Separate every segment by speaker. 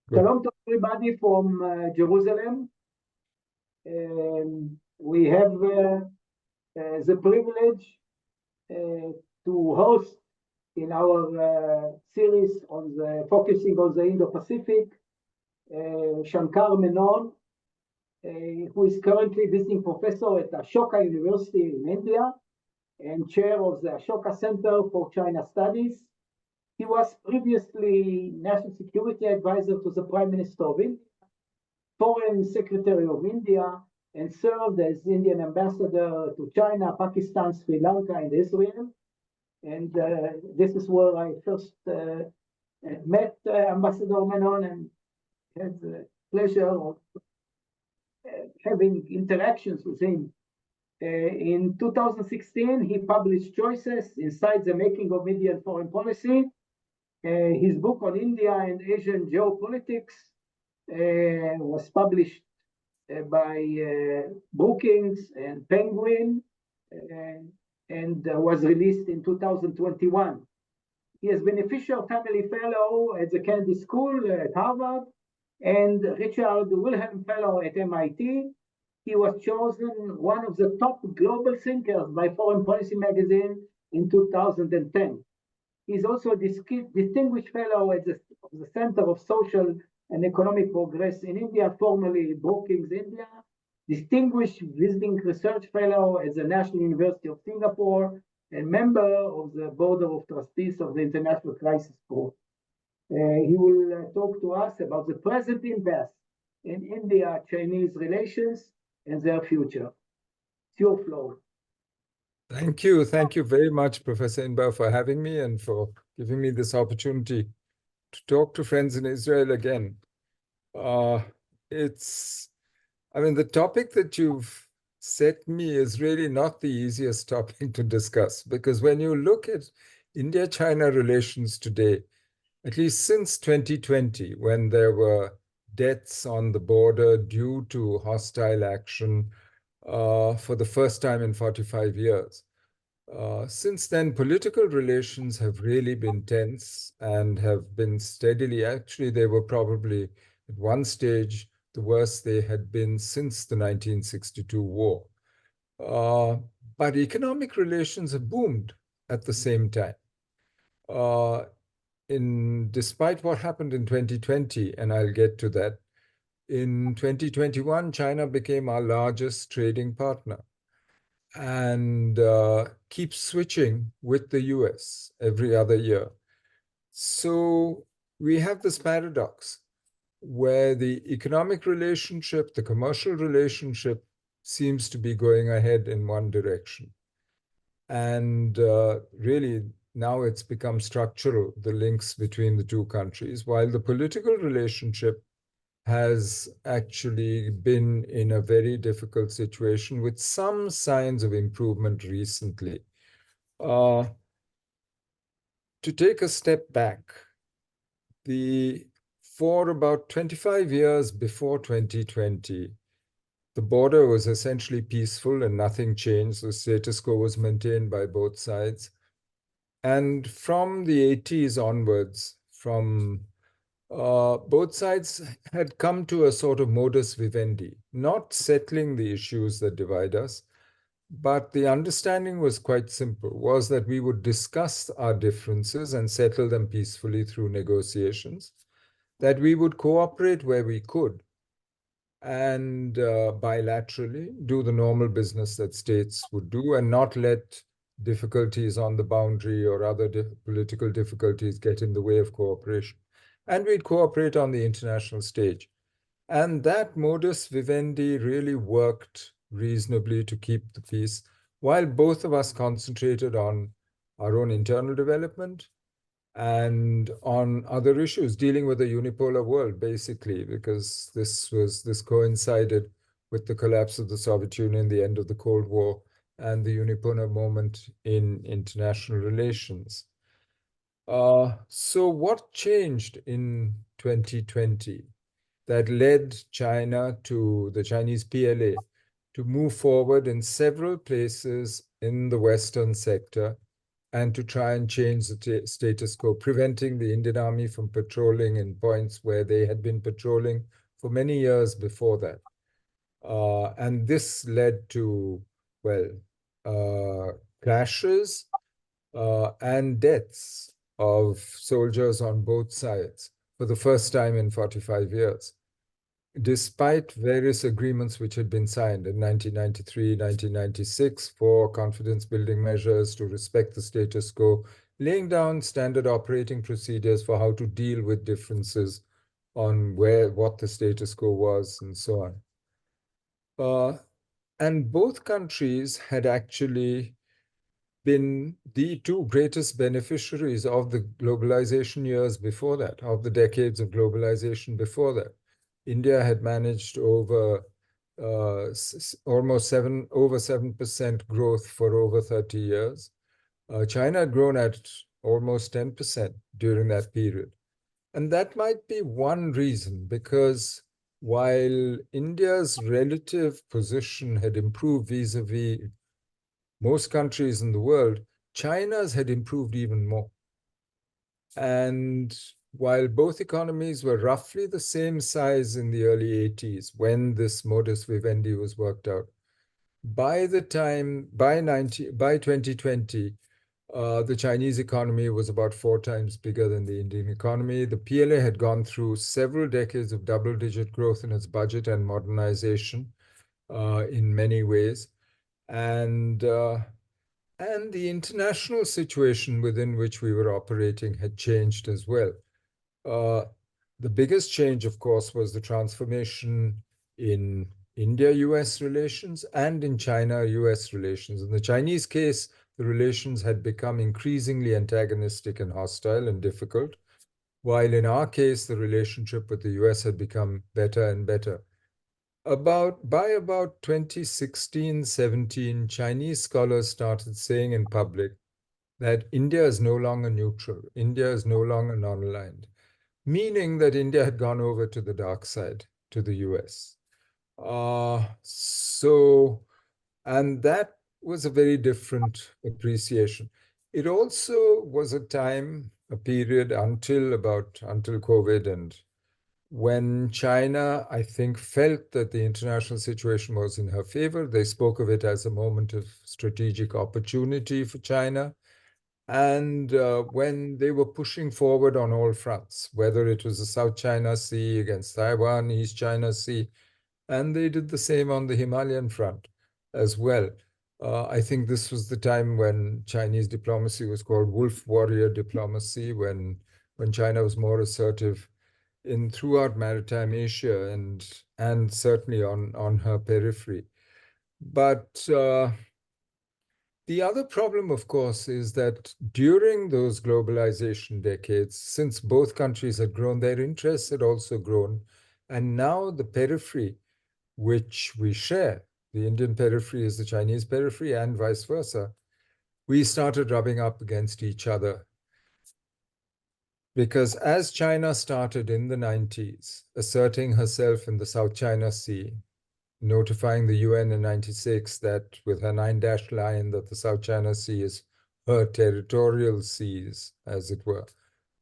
Speaker 1: Good.
Speaker 2: Shalom to everybody from Jerusalem. We have the privilege to host in our series on focusing on the Indo-Pacific, Shankar Menon, who is currently visiting professor at Ashoka University in India and chair of the Ashoka Center for China Studies. He was previously National Security Advisor to the Prime Minister of India, Foreign Secretary of India, and served as Indian Ambassador to China, Pakistan, Sri Lanka, and Israel. And this is where I first met Ambassador Menon and had the pleasure of having interactions with him. In 2016, he published Choices Inside the Making of Indian Foreign Policy. His book on India and Asian geopolitics was published by Brookings and Penguin and was released in 2021. He has been a Fisher Family Fellow at the Kennedy School at Harvard and Richard Wilhelm Fellow at MIT. He was chosen one of the top global thinkers by Foreign Policy magazine in 2010. He's also a distinguished fellow at the Center of Social and Economic Progress in India, formerly Brookings, India, distinguished visiting research fellow at the National University of Singapore, and member of the Board of Trustees of the International Crisis Group. He will talk to us about the present impasse in India-Chinese relations and their future. It's your floor.
Speaker 1: Thank you. Thank you very much, Professor Inbar, for having me and for giving me this opportunity to talk to friends in Israel again. The topic that you've set me is really not the easiest topic to discuss, because when you look at India-China relations today, at least since 2020, when there were deaths on the border due to hostile action, for the first time in 45 years. Since then, political relations have really been tense and have been steadily, actually, they were probably at one stage the worst they had been since the 1962 war. But economic relations have boomed at the same time. Despite what happened in 2020, and I'll get to that, in 2021, China became our largest trading partner and keeps switching with the US every other year. So we have this paradox where the economic relationship, the commercial relationship seems to be going ahead in one direction. And really, now it's become structural, the links between the two countries, while the political relationship has actually been in a very difficult situation with some signs of improvement recently. To take a step back, for about 25 years before 2020, the border was essentially peaceful and nothing changed. The status quo was maintained by both sides. And from the 80s onwards, both sides had come to a sort of modus vivendi, not settling the issues that divide us, but the understanding was quite simple, was that we would discuss our differences and settle them peacefully through negotiations, that we would cooperate where we could, and bilaterally do the normal business that states would do and not let difficulties on the boundary or other political difficulties get in the way of cooperation. And we'd cooperate on the international stage. And that modus vivendi really worked reasonably to keep the peace, while both of us concentrated on our own internal development and on other issues, dealing with a unipolar world, basically, because this coincided with the collapse of the Soviet Union, the end of the Cold War, and the unipolar moment in international relations. So what changed in 2020 that led China to the Chinese PLA to move forward in several places in the Western sector and to try and change the status quo, preventing the Indian Army from patrolling in points where they had been patrolling for many years before that. And this led to, well, clashes and deaths of soldiers on both sides for the first time in 45 years, despite various agreements which had been signed in 1993, 1996 for confidence building measures to respect the status quo, laying down standard operating procedures for how to deal with differences on what the status quo was and so on. And both countries had actually been the two greatest beneficiaries of the globalization years before that, of the decades of globalization before that. India had managed almost over 7% growth for over 30 years. China had grown at almost 10% during that period. And that might be one reason, because while India's relative position had improved vis-a-vis most countries in the world, China's had improved even more. And while both economies were roughly the same size in the early 80s when this modus vivendi was worked out, by 2020, the Chinese economy was about 4 times bigger than the Indian economy. The PLA had gone through several decades of double-digit growth in its budget and modernization in many ways. And the international situation within which we were operating had changed as well. The biggest change, of course, was the transformation in India-US relations and in China-US relations. In the Chinese case, the relations had become increasingly antagonistic and hostile and difficult, while in our case, the relationship with the US had become better and better. By about 2016-17, Chinese scholars started saying in public that India is no longer neutral, India is no longer non-aligned, meaning that India had gone over to the dark side, to the US. And that was a very different appreciation. It also was a period until COVID, and when China, I think, felt that the international situation was in her favor. They spoke of it as a moment of strategic opportunity for China. And when they were pushing forward on all fronts, whether it was the South China Sea against Taiwan, East China Sea, and they did the same on the Himalayan front as well. I think this was the time when Chinese diplomacy was called wolf warrior diplomacy, when China was more assertive throughout maritime Asia and certainly on her periphery. But the other problem, of course, is that during those globalization decades, since both countries had grown, their interests had also grown. And now the periphery, which we share, the Indian periphery is the Chinese periphery and vice versa, we started rubbing up against each other. Because as China started in the 90s, asserting herself in the South China Sea, notifying the UN in 96 that with her 9-dash line that the South China Sea is her territorial seas, as it were.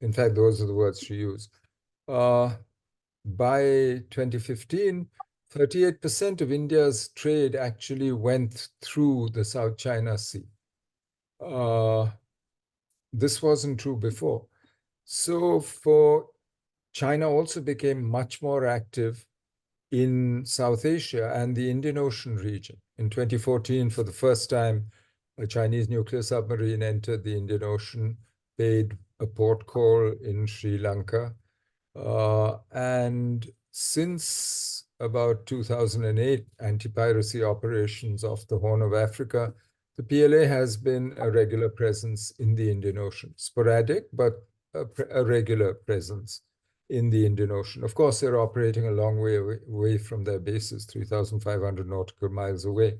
Speaker 1: In fact, those are the words she used. By 2015, 38% of India's trade actually went through the South China Sea. This wasn't true before. So China also became much more active in South Asia and the Indian Ocean region. In 2014, for the first time, a Chinese nuclear submarine entered the Indian Ocean, paid a port call in Sri Lanka. And since about 2008, anti-piracy operations off the Horn of Africa, the PLA has been a regular presence in the Indian Ocean. Sporadic, but a regular presence in the Indian Ocean. Of course, they're operating a long way away from their bases, 3,500 nautical miles away.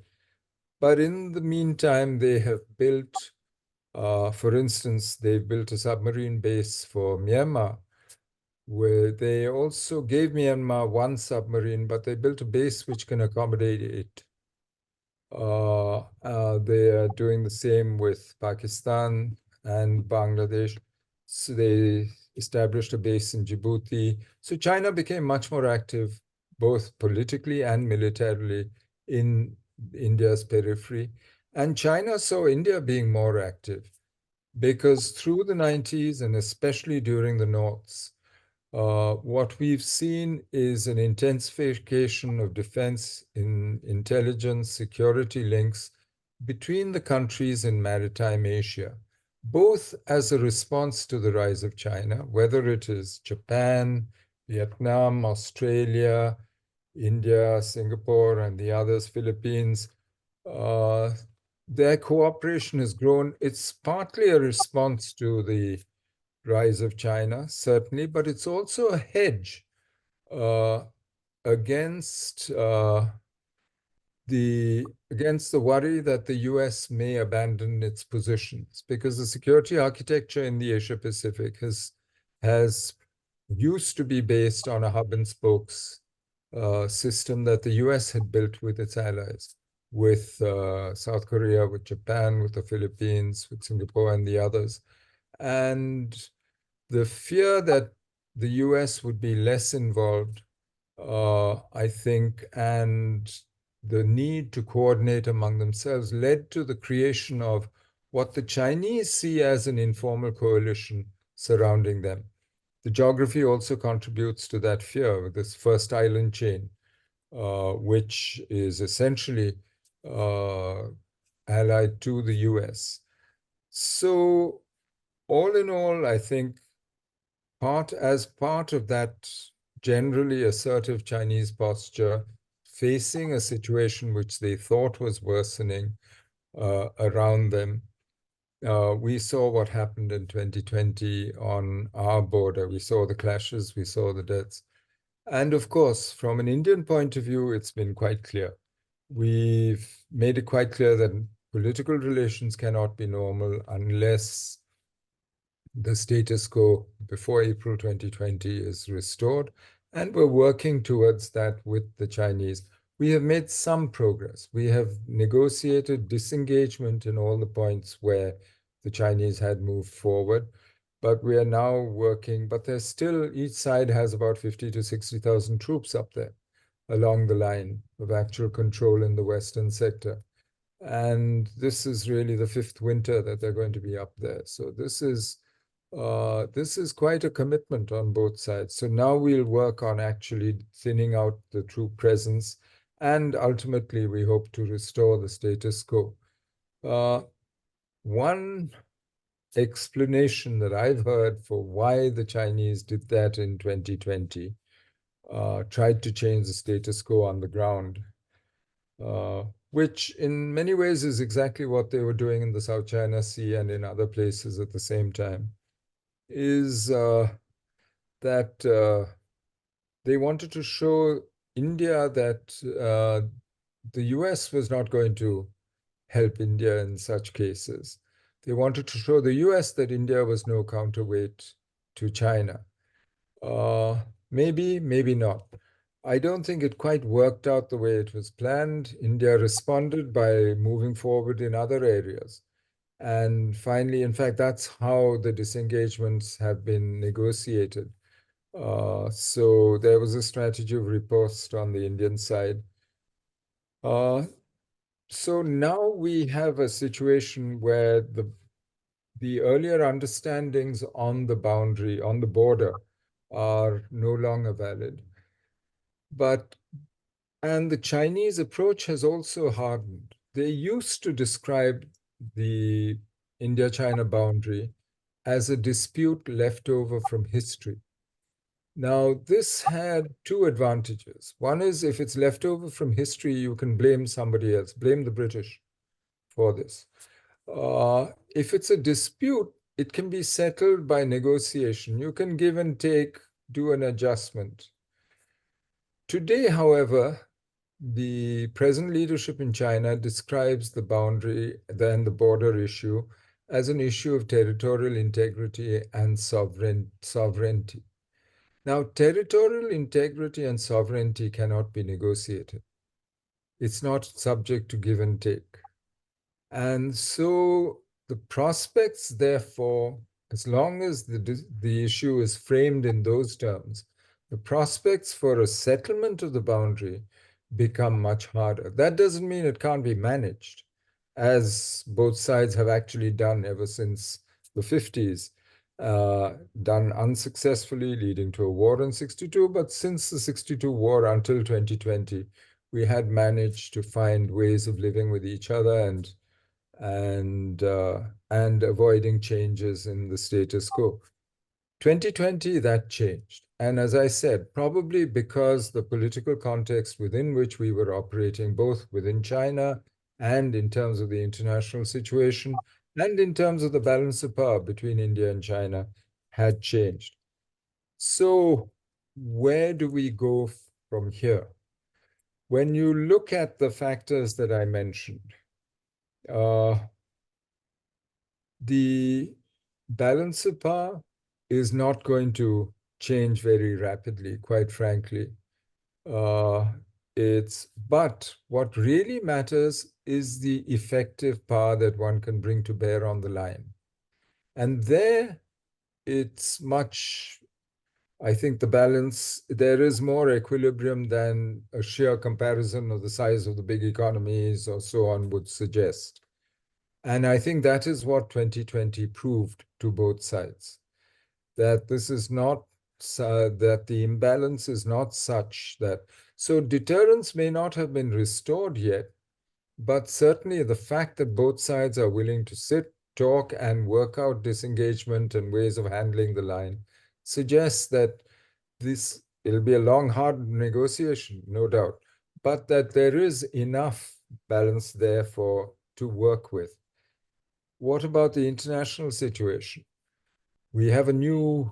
Speaker 1: But in the meantime, they have built, for instance, they've built a submarine base for Myanmar, where they also gave Myanmar one submarine, but they built a base which can accommodate 8. They are doing the same with Pakistan and Bangladesh. So they established a base in Djibouti. So China became much more active, both politically and militarily, in India's periphery. And China saw India being more active because through the 90s and especially during the Norths, what we've seen is an intensification of defense in intelligence security links between the countries in maritime Asia, both as a response to the rise of China, whether it is Japan, Vietnam, Australia, India, Singapore, and the others, Philippines. Uh, their cooperation has grown. It's partly a response to the rise of China, certainly, but it's also a hedge uh, against the worry that the US may abandon its positions, because the security architecture in the Asia Pacific has used to be based on a hub and spokes system that the US had built with its allies, with South Korea, with Japan, with the Philippines, with Singapore, and the others. And the fear that the US would be less involved, I think, and the need to coordinate among themselves led to the creation of what the Chinese see as an informal coalition surrounding them. The geography also contributes to that fear with this first island chain, which is essentially uh, allied to the US. So, all in all, I think part of that generally assertive Chinese posture, facing a situation which they thought was worsening around them. We saw what happened in 2020 on our border. We saw the clashes, we saw the deaths. And of course, from an Indian point of view, it's been quite clear. We've made it quite clear that political relations cannot be normal unless the status quo before April 2020 is restored, and we're working towards that with the Chinese. We have made some progress. We have negotiated disengagement in all the points where the Chinese had moved forward, but we are now working, but there's still, each side has about 50 to 60,000 troops up there along the line of actual control in the Western sector. And this is really the fifth winter that they're going to be up there. So this is quite a commitment on both sides. So now we'll work on actually thinning out the true presence, and ultimately we hope to restore the status quo. One explanation that I've heard for why the Chinese did that in 2020, tried to change the status quo on the ground, which in many ways is exactly what they were doing in the South China Sea and in other places at the same time, is that they wanted to show India that the US was not going to help India in such cases. They wanted to show the US that India was no counterweight to China. Uh, maybe, maybe not. I don't think it quite worked out the way it was planned. India responded by moving forward in other areas. And finally, in fact, that's how the disengagements have been negotiated. So there was a strategy of riposte on the Indian side. Uh, so now we have a situation where the earlier understandings on the boundary, on the border, are no longer valid. But and the Chinese approach has also hardened. They used to describe the India-China boundary as a dispute left over from history. Now, this had two advantages. One is if it's left over from history, you can blame somebody else, blame the British for this. If it's a dispute, it can be settled by negotiation. You can give and take, do an adjustment. Today, however, the present leadership in China describes the boundary and the border issue as an issue of territorial integrity and sovereignty. Now, territorial integrity and sovereignty cannot be negotiated. It's not subject to give and take. And so the prospects, therefore, as long as the issue is framed in those terms, the prospects for a settlement of the boundary become much harder. That doesn't mean it can't be managed, as both sides have actually done ever since the 50s, done unsuccessfully, leading to a war in 62. But since the 62 war until 2020, we had managed to find ways of living with each other and avoiding changes in the status quo. 2020, that changed. And as I said, probably because the political context within which we were operating, both within China and in terms of the international situation, and in terms of the balance of power between India and China, had changed. So, where do we go from here? When you look at the factors that I mentioned, uh, the balance of power is not going to change very rapidly, quite frankly. Uh, but what really matters is the effective power that one can bring to bear on the line. And there it's much, I think there is more equilibrium than a sheer comparison of the size of the big economies or so on would suggest. And I think that is what 2020 proved to both sides, that this is not, that the imbalance is not such that, so deterrence may not have been restored yet, but certainly the fact that both sides are willing to sit, talk, and work out disengagement and ways of handling the line suggests that it'll be a long, hard negotiation, no doubt, but that there is enough balance there to work with. What about the international situation? We have a new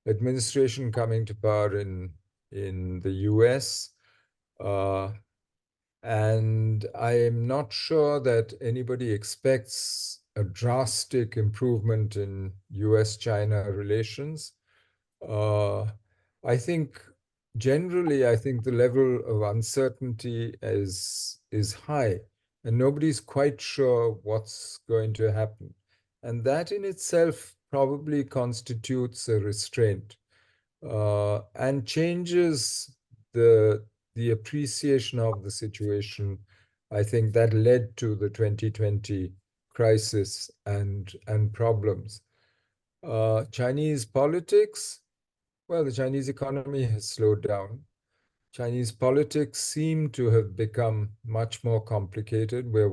Speaker 1: administration coming to power in the US, uh, and I am not sure that anybody expects a drastic improvement in US-China relations. Uh, I think generally, I think the level of uncertainty is high, and nobody's quite sure what's going to happen. And that in itself probably constitutes a restraint, and changes the the appreciation of the situation. I think that led to the 2020 crisis and problems. Chinese politics, well, the Chinese economy has slowed down. Chinese politics seem to have become much more complicated. We've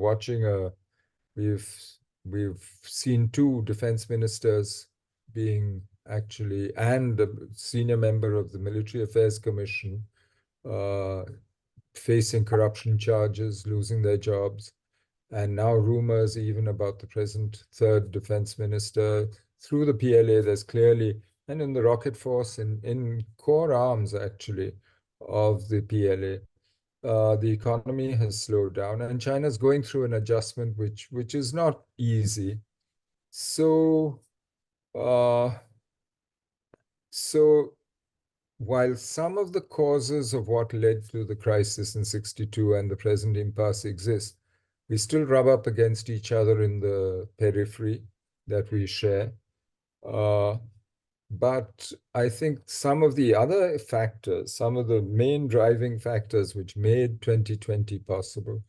Speaker 1: we've seen two defense ministers being actually, and a senior member of the Military Affairs Commission, uh, facing corruption charges, losing their jobs, and now rumors even about the present third defense minister through the PLA. There's clearly, and in the rocket force, in core arms actually of the PLA, the economy has slowed down, and China's going through an adjustment which is not easy. So, uh, so while some of the causes of what led to the crisis in 62 and the present impasse exist, we still rub up against each other in the periphery that we share. Uh, but I think some of the other factors, some of the main driving factors which made 2020 possible,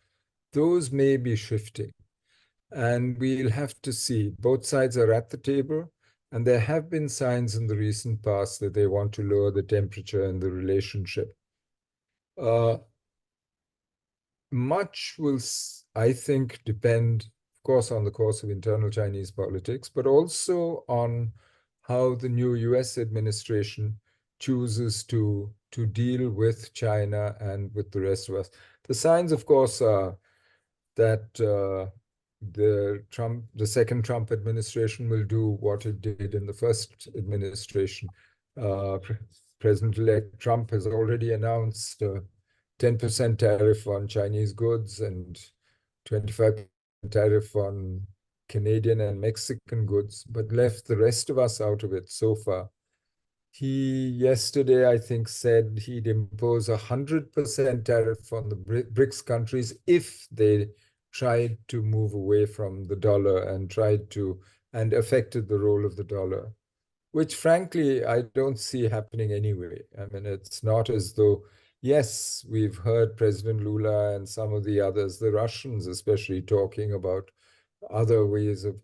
Speaker 1: those may be shifting. And we'll have to see. Both sides are at the table, and there have been signs in the recent past that they want to lower the temperature in the relationship. Uh, much will, I think, depend, of course, on the course of internal Chinese politics, but also on how the new US administration chooses to deal with China and with the rest of us. The signs, of course, are that the second Trump administration will do what it did in the first administration. Uh, President-elect Trump has already announced a 10% tariff on Chinese goods and 25% tariff on Canadian and Mexican goods, but left the rest of us out of it so far. He yesterday, I think, said he'd impose 100% tariff on the BRICS countries if they tried to move away from the dollar and and affected the role of the dollar, which frankly, I don't see happening anyway. I mean, it's not as though, yes, we've heard President Lula and some of the others, the Russians especially, talking about other ways of,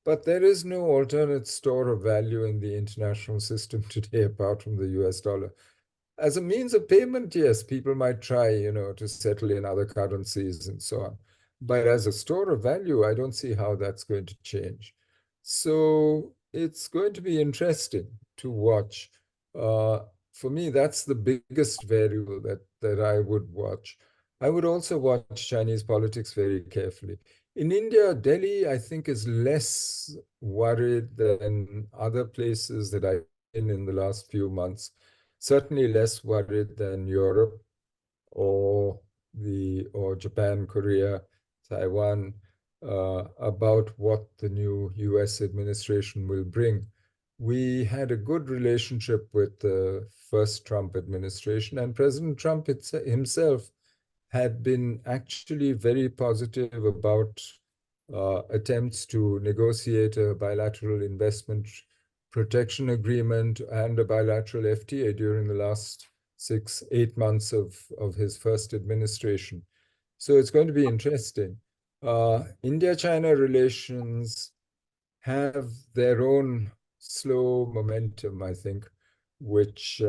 Speaker 1: but there is no alternate store of value in the international system today apart from the US dollar. As a means of payment, yes, people might try, to settle in other currencies and so on. But as a store of value, I don't see how that's going to change. So it's going to be interesting to watch. Uh, for me, that's the biggest variable that I would watch. I would also watch Chinese politics very carefully. In India, Delhi, I think, is less worried than other places that I've been in the last few months, certainly less worried than Europe or Japan, Korea, Taiwan, about what the new US administration will bring. We had a good relationship with the first Trump administration, and President Trump himself had been actually very positive about attempts to negotiate a bilateral investment protection agreement and a bilateral FTA during the last 8 months of his first administration. So it's going to be interesting. India-China relations have their own slow momentum, I think, which,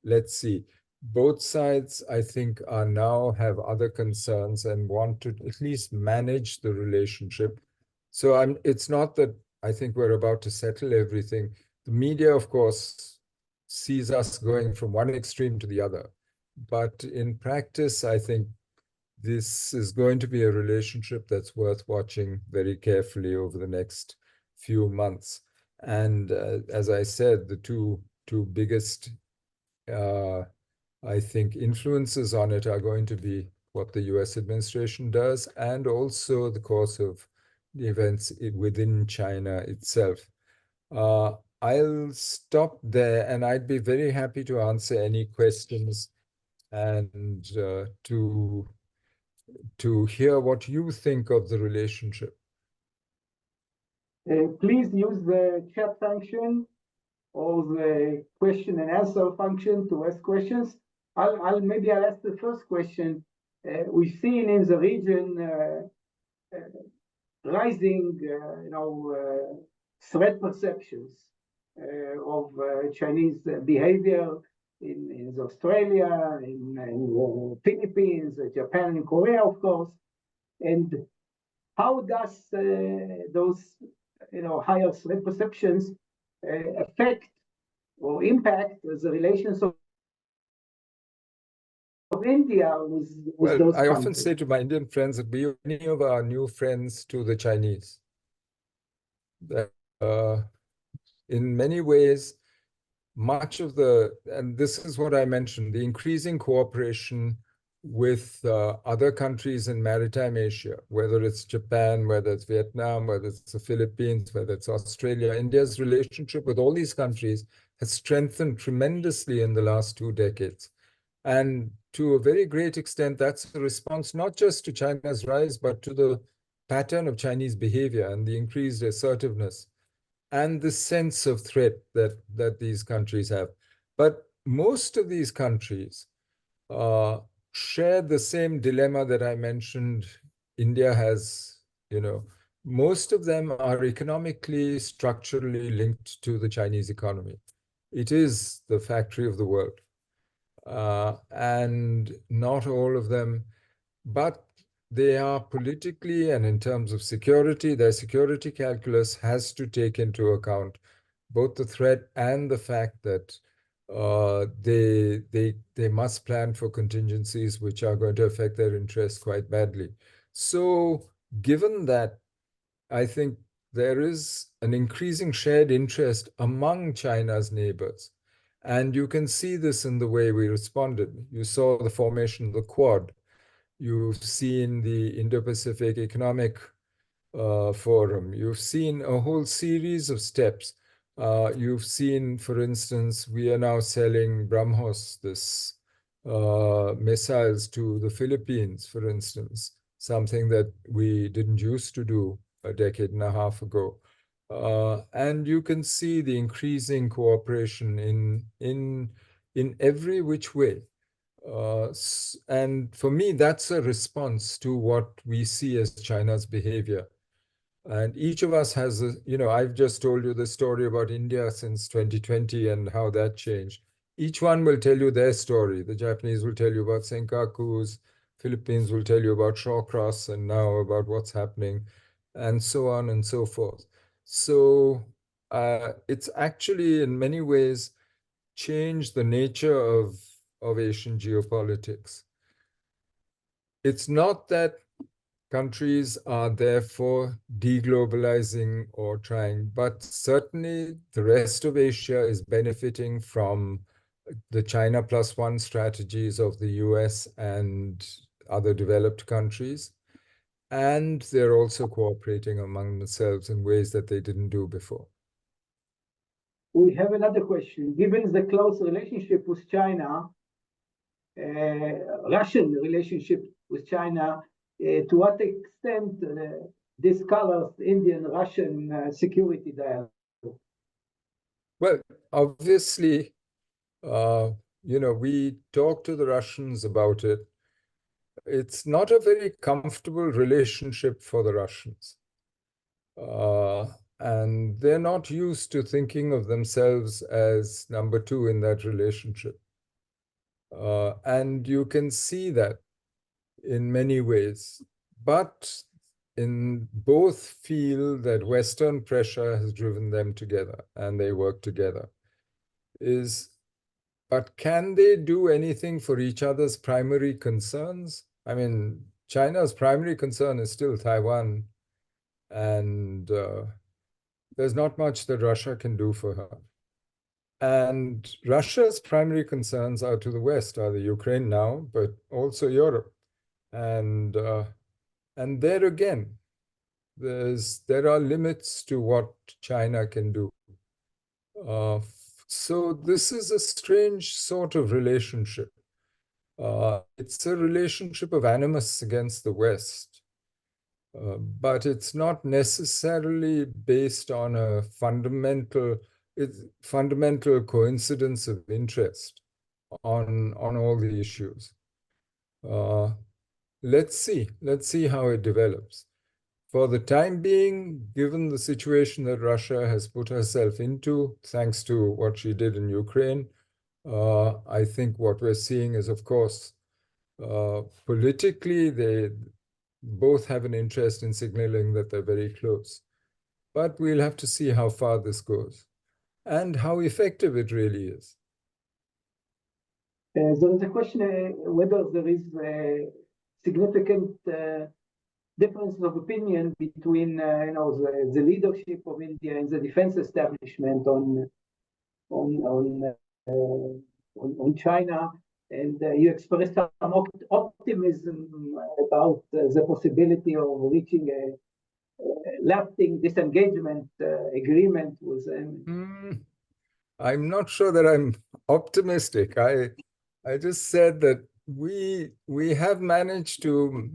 Speaker 1: let's see. Both sides, I think, are now have other concerns and want to at least manage the relationship. So it's not that I think we're about to settle everything. The media, of course, sees us going from one extreme to the other. But in practice, I think this is going to be a relationship that's worth watching very carefully over the next few months. And as I said, the two biggest, uh, I think, influences on it are going to be what the US administration does and also the course of the events within China itself. Uh, I'll stop there, and I'd be very happy to answer any questions and to hear what you think of the relationship.
Speaker 2: Please use the chat function or the question and answer function to ask questions. I'll ask the first question. We've seen in the region rising, threat perceptions of Chinese behavior in Australia, in the Philippines, Japan, and Korea, of course. And how does those higher threat perceptions affect or impact the relations of India with those
Speaker 1: I
Speaker 2: countries?
Speaker 1: often say to my Indian friends that we are many of our new friends to the Chinese. That in many ways, much of and this is what I mentioned, the increasing cooperation with other countries in maritime Asia, whether it's Japan, whether it's Vietnam, whether it's the Philippines, whether it's Australia. India's relationship with all these countries has strengthened tremendously in the last 2 decades. And to a very great extent, that's a response not just to China's rise, but to the pattern of Chinese behavior and the increased assertiveness and the sense of threat that these countries have. But most of these countries share the same dilemma that I mentioned India has. Most of them are economically, structurally linked to the Chinese economy. It is the factory of the world. And not all of them, but they are politically and in terms of security, their security calculus has to take into account both the threat and the fact that they must plan for contingencies which are going to affect their interests quite badly. So, given that, I think there is an increasing shared interest among China's neighbors. And you can see this in the way we responded. You saw the formation of the Quad. You've seen the Indo-Pacific Economic Forum. You've seen a whole series of steps. You've seen, for instance, we are now selling BrahMos, this missiles to the Philippines, for instance, something that we didn't used to do a decade and a half ago. And you can see the increasing cooperation in every which way. And for me, that's a response to what we see as China's behavior. And each of us has I've just told you the story about India since 2020 and how that changed. Each one will tell you their story. The Japanese will tell you about Senkakus, Philippines will tell you about Shawcross, and now about what's happening, and so on and so forth. So it's actually in many ways changed the nature of Asian geopolitics. It's not that countries are therefore deglobalizing or trying, but certainly the rest of Asia is benefiting from the China plus one strategies of the US and other developed countries. And they're also cooperating among themselves in ways that they didn't do before.
Speaker 2: We have another question. Given the close relationship with China, Russian relationship with China, to what extent this colors Indian-Russian security dialogue?
Speaker 1: Well, obviously, we talk to the Russians about it. It's not a very comfortable relationship for the Russians. And they're not used to thinking of themselves as number two in that relationship. And you can see that in many ways. But in both feel that Western pressure has driven them together and they work together. But can they do anything for each other's primary concerns? I mean, China's primary concern is still Taiwan, and there's not much that Russia can do for her. And Russia's primary concerns are to the West, are the Ukraine now, but also Europe. And there again, there are limits to what China can do. So this is a strange sort of relationship. It's a relationship of animus against the West, but it's not necessarily based on a fundamental coincidence of interest on all the issues. Let's see how it develops. For the time being, given the situation that Russia has put herself into, thanks to what she did in Ukraine, I think what we're seeing is, of course, politically, they both have an interest in signaling that they're very close. But we'll have to see how far this goes and how effective it really is.
Speaker 2: There is a question whether there is a significant difference of opinion between the leadership of India and the defense establishment on China, and you expressed some optimism about the possibility of reaching a lasting disengagement agreement with them.
Speaker 1: I'm not sure that I'm optimistic. I just said that we have managed to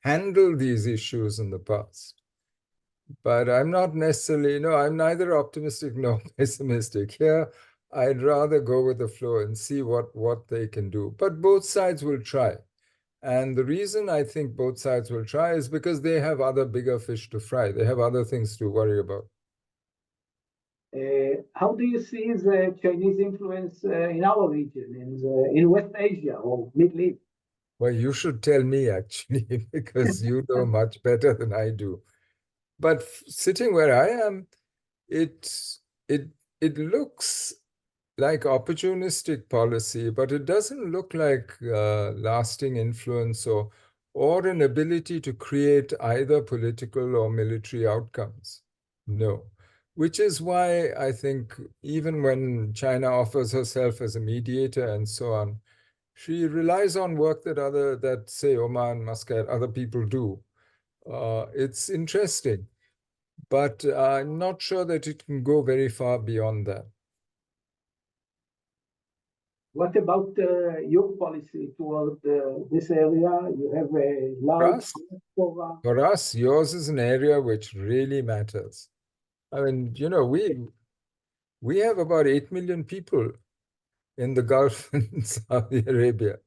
Speaker 1: handle these issues in the past. But I'm not necessarily, I'm neither optimistic nor pessimistic. Here, I'd rather go with the flow and see what they can do. But both sides will try. And the reason I think both sides will try is because they have other bigger fish to fry. They have other things to worry about.
Speaker 2: How do you see the Chinese influence in our region, in West Asia or Middle East?
Speaker 1: Well, you should tell me actually, because you know much better than I do. But sitting where I am, it it it looks like opportunistic policy, but it doesn't look like lasting influence or an ability to create either political or military outcomes. No. Which is why I think even when China offers herself as a mediator and so on, she relies on work that say Oman, Muscat, other people do. It's interesting. but I'm not sure that it can go very far beyond that.
Speaker 2: What about your policy toward this area? You have a
Speaker 1: For
Speaker 2: large
Speaker 1: us,
Speaker 2: for
Speaker 1: for us, yours is an area which really matters. I mean, we have about 8 million people in the Gulf and Saudi Arabia.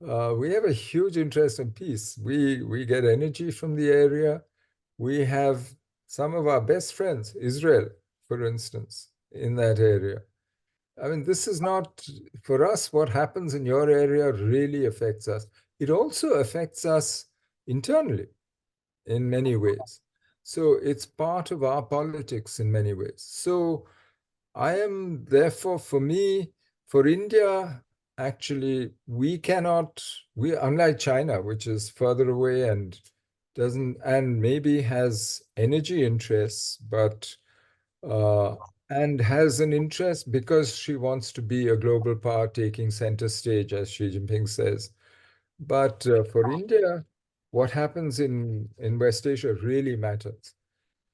Speaker 1: We have a huge interest in peace. We get energy from the area. We have some of our best friends, Israel, for instance, in that area. I mean, this is not, for us, what happens in your area really affects us. It also affects us internally in many ways. So it's part of our politics in many ways. So I am therefore, for me, for India, actually, unlike China, which is further away and doesn't, and maybe has energy interests, but uh, and has an interest because she wants to be a global power taking center stage, as Xi Jinping says. But for India, what happens in West Asia really matters.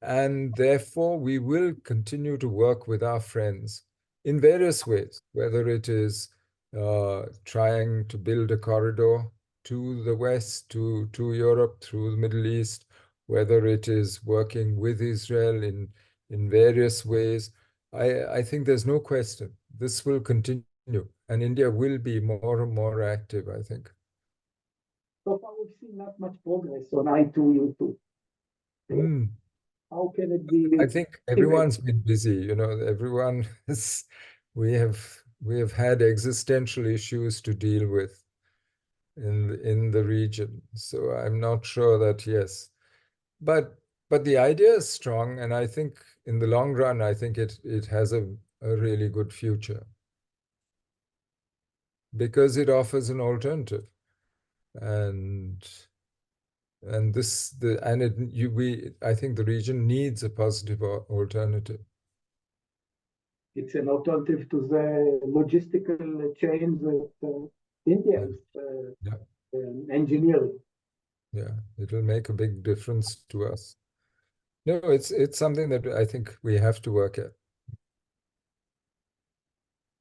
Speaker 1: And therefore, we will continue to work with our friends in various ways, whether it is trying to build a corridor to the West, to Europe, through the Middle East, whether it is working with Israel in various ways. I think there's no question this will continue, and India will be more and more active, I think.
Speaker 2: so far we've seen not much progress on I2U2.
Speaker 1: Mm.
Speaker 2: How can it be
Speaker 1: I think
Speaker 2: activated?
Speaker 1: everyone's been busy, everyone is, we have had existential issues to deal with in the region. So I'm not sure that, yes. But the idea is strong, and I think in the long run, I think it has a really good future because it offers an alternative. And this the and it you we I think the region needs a positive alternative.
Speaker 2: It's an alternative to the logistical chains that India
Speaker 1: Yeah.
Speaker 2: is
Speaker 1: Yeah.
Speaker 2: engineering.
Speaker 1: Yeah, it will make a big difference to us. No, it's something that I think we have to work at.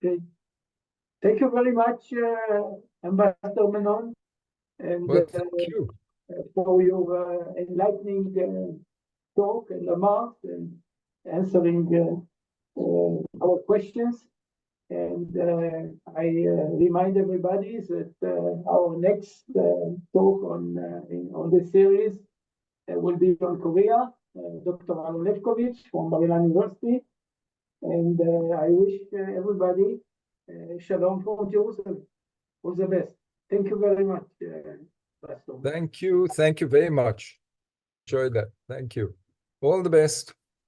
Speaker 2: Okay. Thank you very much, Ambassador Menon, and
Speaker 1: Well, thank you.
Speaker 2: for your enlightening talk and remarks and answering our questions. And I remind everybody that our next talk on this series will be on Korea, Dr. Aaron Lefkovich from Bar-Ilan University. And I wish everybody shalom from Jerusalem. All the best. Thank you very much, Pastor.
Speaker 1: Thank you. Thank you very much. Enjoyed that. Thank you. All the best.